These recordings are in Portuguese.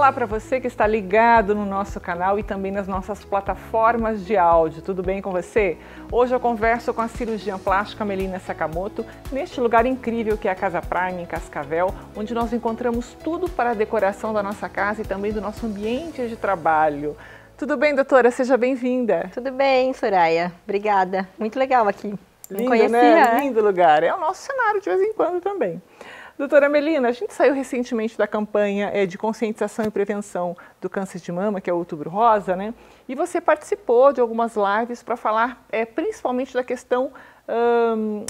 Olá para você que está ligado no nosso canal e também nas nossas plataformas de áudio. Tudo bem com você? Hoje eu converso com a cirurgiã plástica Melina Sakamoto neste lugar incrível que é a Casa Prime em Cascavel, onde nós encontramos tudo para a decoração da nossa casa e também do nosso ambiente de trabalho. Tudo bem, doutora? Seja bem-vinda. Tudo bem, Soraya. Obrigada. Muito legal aqui. Lindo, não conhecia, né? Lindo lugar. É o nosso cenário de vez em quando também. Doutora Melina, a gente saiu recentemente da campanha de conscientização e prevenção do câncer de mama, que é o Outubro Rosa, né? E você participou de algumas lives para falar principalmente da questão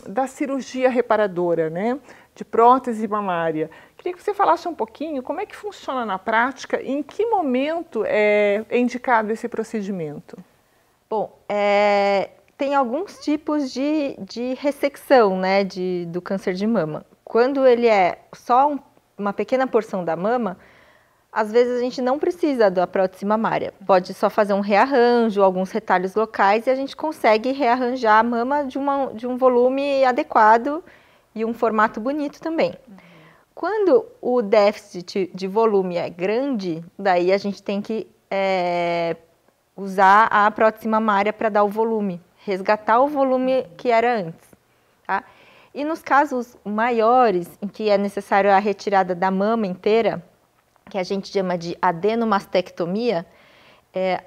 da cirurgia reparadora, né? De prótese mamária. Queria que você falasse um pouquinho como é que funciona na prática e em que momento é indicado esse procedimento. Bom, tem alguns tipos de ressecção, né, do câncer de mama. Quando ele é só uma pequena porção da mama, às vezes a gente não precisa da prótese mamária. Pode só fazer um rearranjo, alguns retalhos locais e a gente consegue rearranjar a mama de um volume adequado e um formato bonito também. Quando o déficit de volume é grande, daí a gente tem que usar a prótese mamária para dar o volume, resgatar o volume que era antes, tá? E nos casos maiores, em que é necessário a retirada da mama inteira, que a gente chama de adenomastectomia,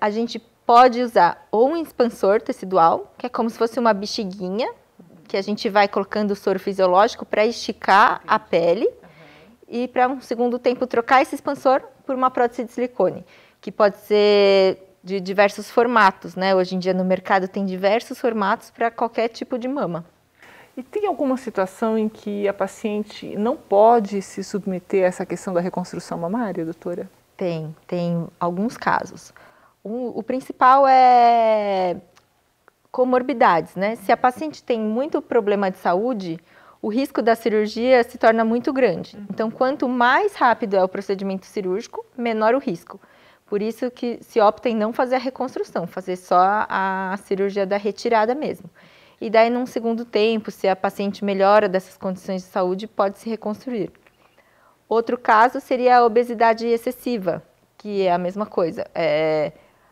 a gente pode usar ou um expansor tecidual, que é como se fosse uma bexiguinha, que a gente vai colocando soro fisiológico para esticar a pele, e para um segundo tempo trocar esse expansor por uma prótese de silicone, que pode ser de diversos formatos, né? Hoje em dia no mercado tem diversos formatos para qualquer tipo de mama. E tem alguma situação em que a paciente não pode se submeter a essa questão da reconstrução mamária, doutora? Tem alguns casos. O principal é comorbidades, né? Se a paciente tem muito problema de saúde, o risco da cirurgia se torna muito grande. Então, quanto mais rápido é o procedimento cirúrgico, menor o risco. Por isso que se opta em não fazer a reconstrução, fazer só a cirurgia da retirada mesmo. E daí, num segundo tempo, se a paciente melhora dessas condições de saúde, pode se reconstruir. Outro caso seria a obesidade excessiva, que é a mesma coisa.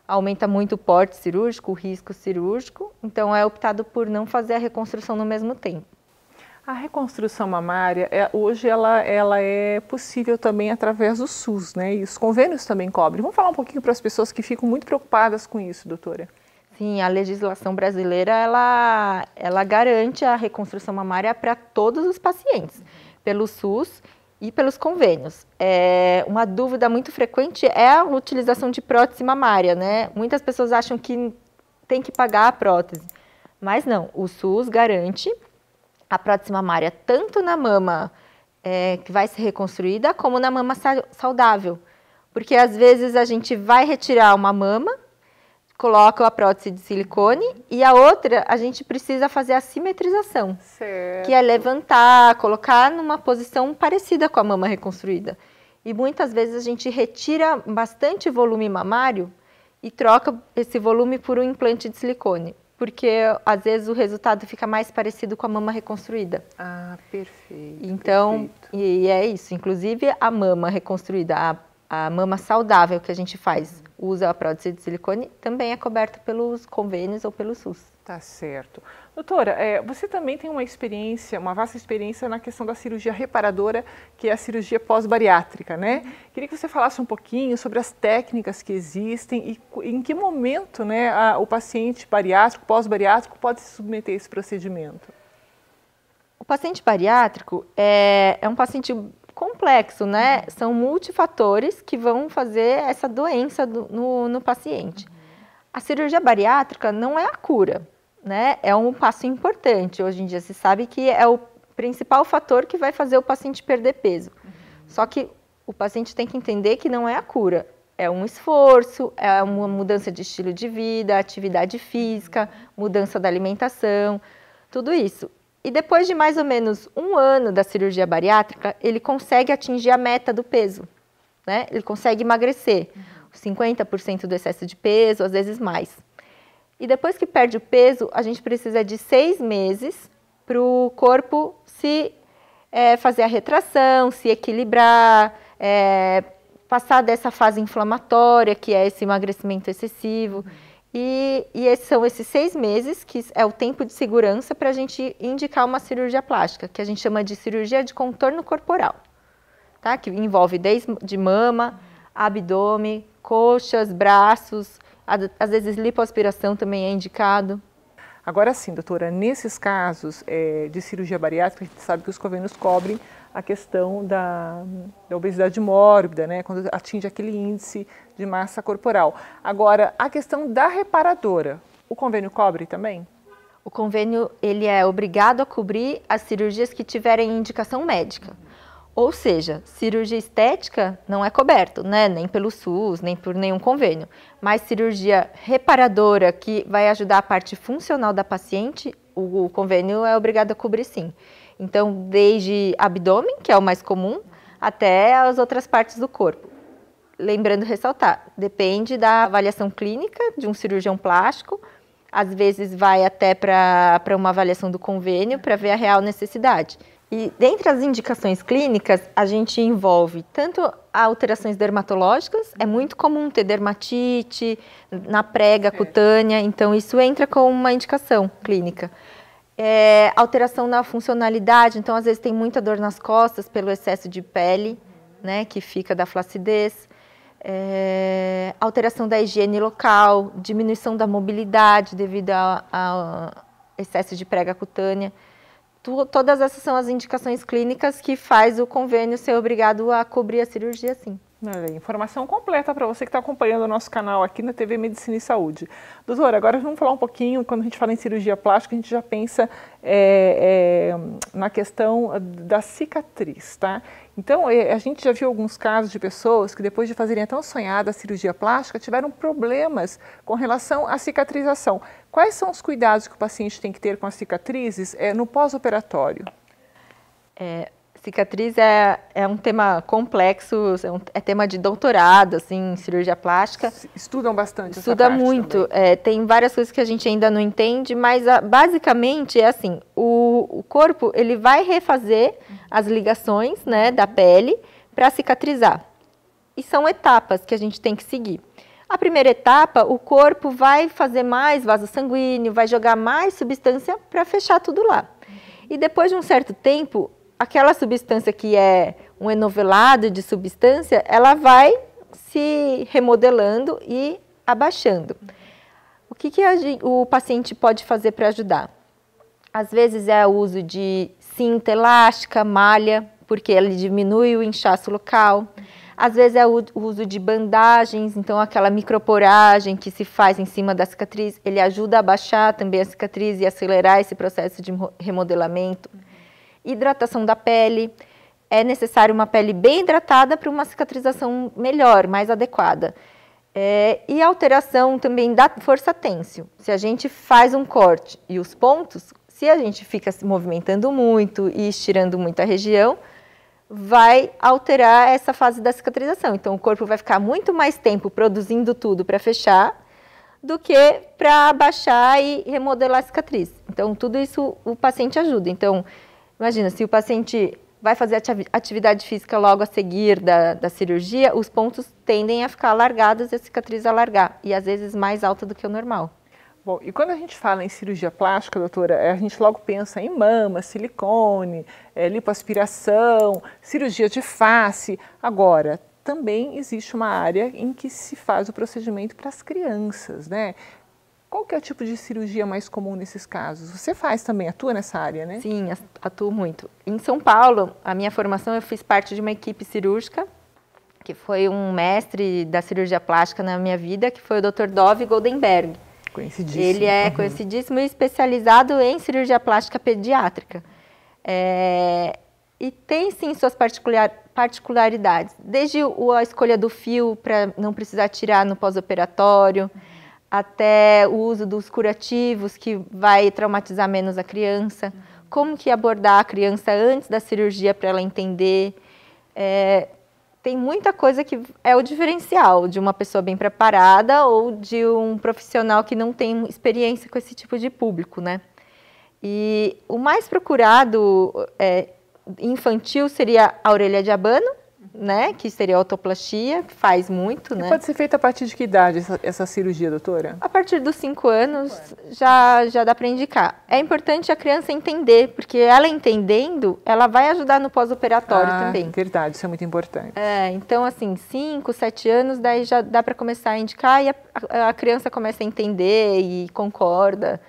Aumenta muito o porte cirúrgico, o risco cirúrgico, então é optado por não fazer a reconstrução no mesmo tempo. A reconstrução mamária, hoje ela é possível também através do SUS, né? E os convênios também cobrem. Vamos falar um pouquinho para as pessoas que ficam muito preocupadas com isso, doutora? Sim, a legislação brasileira, ela garante a reconstrução mamária para todos os pacientes, pelo SUS e pelos convênios. Uma dúvida muito frequente é a utilização de prótese mamária, né? Muitas pessoas acham que tem que pagar a prótese, mas não, o SUS garante a prótese mamária tanto na mama que vai ser reconstruída, como na mama saudável. Porque às vezes a gente vai retirar uma mama, coloca a prótese de silicone e a outra a gente precisa fazer a simetrização, certo, que é levantar, colocar numa posição parecida com a mama reconstruída. E muitas vezes a gente retira bastante volume mamário e troca esse volume por um implante de silicone, porque às vezes o resultado fica mais parecido com a mama reconstruída. Ah, perfeito. Então, perfeito. E é isso, inclusive a mama reconstruída, a mama saudável que a gente faz, usa a prótese de silicone, também é coberta pelos convênios ou pelo SUS. Tá certo. Doutora, você também tem uma experiência, uma vasta experiência na questão da cirurgia reparadora, que é a cirurgia pós-bariátrica, né? Queria que você falasse um pouquinho sobre as técnicas que existem e em que momento, né, o paciente bariátrico, pós-bariátrico, pode se submeter a esse procedimento. O paciente bariátrico é um paciente complexo, né? São multifatores que vão fazer essa doença no paciente. A cirurgia bariátrica não é a cura, né? É um passo importante. Hoje em dia se sabe que é o principal fator que vai fazer o paciente perder peso. Só que o paciente tem que entender que não é a cura. É um esforço, é uma mudança de estilo de vida, atividade física, mudança da alimentação, tudo isso. E depois de mais ou menos 1 ano da cirurgia bariátrica, ele consegue atingir a meta do peso, né? Ele consegue emagrecer 50% do excesso de peso, às vezes mais. E depois que perde o peso, a gente precisa de 6 meses para o corpo fazer a retração, se equilibrar, passar dessa fase inflamatória, que é esse emagrecimento excessivo. E são esses 6 meses, que é o tempo de segurança para a gente indicar uma cirurgia plástica, que a gente chama de cirurgia de contorno corporal, tá? Que envolve desde mama, abdômen, coxas, braços, às vezes lipoaspiração também é indicado. Agora sim, doutora, nesses casos de cirurgia bariátrica, a gente sabe que os convênios cobrem a questão da obesidade mórbida, né, quando atinge aquele índice de massa corporal. Agora, a questão da reparadora, o convênio cobre também? O convênio ele é obrigado a cobrir as cirurgias que tiverem indicação médica. Ou seja, cirurgia estética não é coberto, né? Nem pelo SUS, nem por nenhum convênio. Mas cirurgia reparadora, que vai ajudar a parte funcional da paciente, o convênio é obrigado a cobrir sim. Então, desde abdômen, que é o mais comum, até as outras partes do corpo. Lembrando, ressaltar, depende da avaliação clínica de um cirurgião plástico, às vezes vai até para uma avaliação do convênio para ver a real necessidade. E dentre as indicações clínicas, a gente envolve tanto alterações dermatológicas, é muito comum ter dermatite na prega cutânea, então isso entra como uma indicação clínica. Alteração na funcionalidade, então às vezes tem muita dor nas costas pelo excesso de pele, né, que fica da flacidez. Alteração da higiene local, diminuição da mobilidade devido ao excesso de prega cutânea. Todas essas são as indicações clínicas que faz o convênio ser obrigado a cobrir a cirurgia, sim. Informação completa para você que está acompanhando o nosso canal aqui na TV Medicina e Saúde. Doutora, agora vamos falar um pouquinho, quando a gente fala em cirurgia plástica, a gente já pensa na questão da cicatriz, tá? Então, a gente já viu alguns casos de pessoas que depois de fazerem a tão sonhada cirurgia plástica, tiveram problemas com relação à cicatrização. Quais são os cuidados que o paciente tem que ter com as cicatrizes no pós-operatório? Cicatriz é um tema complexo, é tema de doutorado, assim, em cirurgia plástica. Estudam bastante essa Estuda parte muito, tem várias coisas que a gente ainda não entende, mas basicamente é assim, o corpo ele vai refazer as ligações, né, da pele para cicatrizar. E são etapas que a gente tem que seguir. A primeira etapa, o corpo vai fazer mais vaso sanguíneo, vai jogar mais substância para fechar tudo lá. E depois de um certo tempo, aquela substância que é um enovelado de substância, ela vai se remodelando e abaixando. O que o paciente pode fazer para ajudar? Às vezes é o uso de cinta elástica, malha, porque ele diminui o inchaço local. Às vezes é o uso de bandagens, então aquela microporagem que se faz em cima da cicatriz, ele ajuda a abaixar também a cicatriz e acelerar esse processo de remodelamento. Hidratação da pele, é necessário uma pele bem hidratada para uma cicatrização melhor, mais adequada. E alteração também da força tênsio. Se a gente faz um corte e os pontos, se a gente fica se movimentando muito e estirando muito a região, vai alterar essa fase da cicatrização. Então, o corpo vai ficar muito mais tempo produzindo tudo para fechar do que para abaixar e remodelar a cicatriz. Então, tudo isso o paciente ajuda. Então, imagina, se o paciente vai fazer atividade física logo a seguir da cirurgia, os pontos tendem a ficar alargados e a cicatriz alargar, e às vezes mais alta do que o normal. Bom, e quando a gente fala em cirurgia plástica, doutora, a gente logo pensa em mama, silicone, lipoaspiração, cirurgia de face. Agora, também existe uma área em que se faz o procedimento para as crianças, né? Qual que é o tipo de cirurgia mais comum nesses casos? Você faz também, atua nessa área, né? Sim, atuo muito. Em São Paulo, a minha formação, eu fiz parte de uma equipe cirúrgica, que foi um mestre da cirurgia plástica na minha vida, que foi o Dr. Dove Goldenberg. Conhecidíssimo. Ele é conhecidíssimo e especializado em cirurgia plástica pediátrica. E tem, sim, suas particularidades. Desde a escolha do fio para não precisar tirar no pós-operatório, até o uso dos curativos, que vai traumatizar menos a criança. Como que abordar a criança antes da cirurgia para ela entender. Tem muita coisa que é o diferencial de uma pessoa bem preparada ou de um profissional que não tem experiência com esse tipo de público, né? E o mais procurado infantil seria a orelha de abano, né, que seria a otoplastia, que faz muito, né? Pode ser feita a partir de que idade essa cirurgia, doutora? A partir dos 5 anos já dá para indicar. É importante a criança entender, porque ela entendendo, ela vai ajudar no pós-operatório também. Verdade, isso é muito importante. Então, assim, 5, 7 anos, daí já dá para começar a indicar e a criança começa a entender e concorda.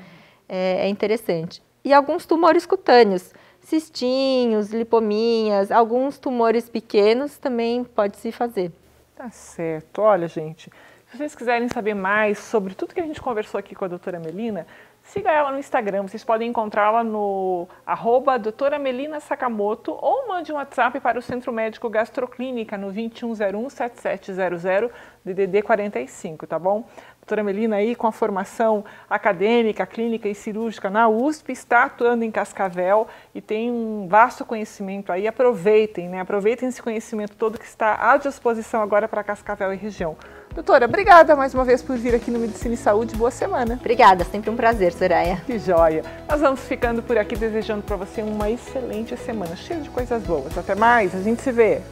É interessante. E alguns tumores cutâneos, cistinhos, lipominhas, alguns tumores pequenos também pode-se fazer. Tá certo. Olha, gente, se vocês quiserem saber mais sobre tudo que a gente conversou aqui com a doutora Melina, siga ela no Instagram. Vocês podem encontrá-la no @doutora Melina Sakamoto ou mande um WhatsApp para o Centro Médico Gastroclínica no 2101-7700 DDD 45, tá bom? Doutora Melina aí com a formação acadêmica, clínica e cirúrgica na USP, está atuando em Cascavel e tem um vasto conhecimento aí. Aproveitem, né? Aproveitem esse conhecimento todo que está à disposição agora para Cascavel e região. Doutora, obrigada mais uma vez por vir aqui no Medicina e Saúde. Boa semana. Obrigada, sempre um prazer, Soraya. Que joia. Nós vamos ficando por aqui desejando para você uma excelente semana, cheia de coisas boas. Até mais, a gente se vê.